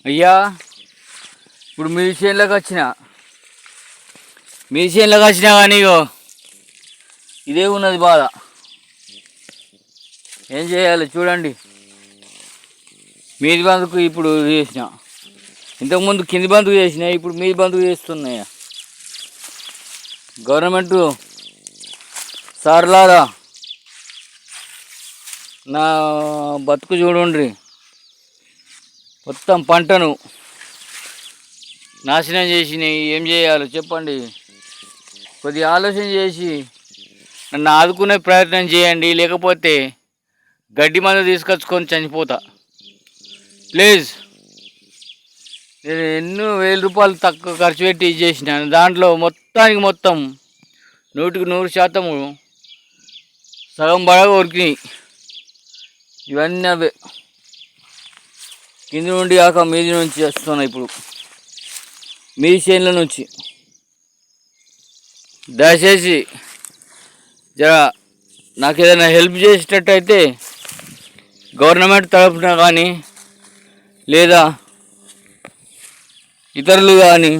అయ్యా ఇప్పుడు మీ చేనులోకి వచ్చినా కానీ ఇగో ఇదే ఉన్నది బాధ. ఏం చేయాలి చూడండి. మీది బంధుకు ఇప్పుడు చేసిన, ఇంతకుముందు కింది బంధుకు చేసిన, ఇప్పుడు మీది బంధుకు చేస్తున్నాయా. గవర్నమెంటు సార్లారా నా బతుకు చూడండి. మొత్తం పంటను నాశనం చేసినాయి. ఏం చేయాలో చెప్పండి. కొద్దిగా ఆలోచన చేసి నన్ను ఆదుకునే ప్రయత్నం చేయండి, లేకపోతే గడ్డి మందు తీసుకొచ్చుకొని చనిపోతా. ప్లీజ్. నేను ఎన్నో వేల రూపాయలు తక్కువ ఖర్చు పెట్టి చేసినాను. దాంట్లో మొత్తానికి మొత్తం 100% సగం బాగా ఉరికినాయి. ఇవన్నీ అవే కింది నుండి కాక మీది నుంచి వస్తున్నాయి. ఇప్పుడు మీ చేనుల నుంచి దయచేసి జర నాకు ఏదైనా హెల్ప్ చేసేటట్టయితే గవర్నమెంట్ తరఫున కానీ లేదా ఇతరులు కానీ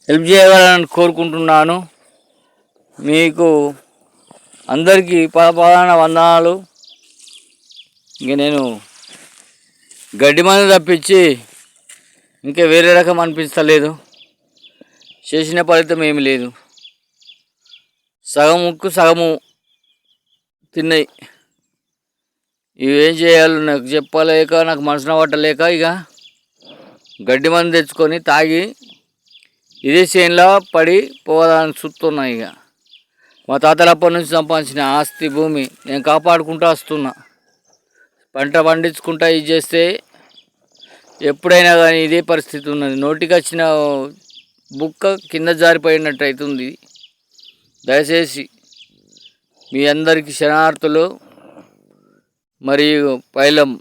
హెల్ప్ చేయగలని కోరుకుంటున్నాను. మీకు అందరికీ పాదాన వందనాలు. ఇంక నేను గడ్డి మందు తప్పించి ఇంకా వేరే రకం అనిపిస్తలేదు. చేసిన ఫలితం ఏమి లేదు. సగం ముక్కు సగము తిన్నాయి. ఇవేం చేయాలో నాకు చెప్పలేక, నాకు మనసున పట్టలేక ఇక గడ్డి మందు తెచ్చుకొని తాగి ఇదే చేనులో పడి పోవాలని చూస్తున్నా. ఇక మా తాతలప్పటి నుంచి సంపాదించిన ఆస్తి భూమి నేను కాపాడుకుంటూ వస్తున్నా. పంట పండించుకుంటా ఇది చేస్తే ఎప్పుడైనా కానీ ఇదే పరిస్థితి ఉన్నది. నోటికి వచ్చిన బుక్క కింద జారిపోయినట్టు అవుతుంది. దయచేసి మీ అందరికీ శరణార్థులు మరియు పైలం.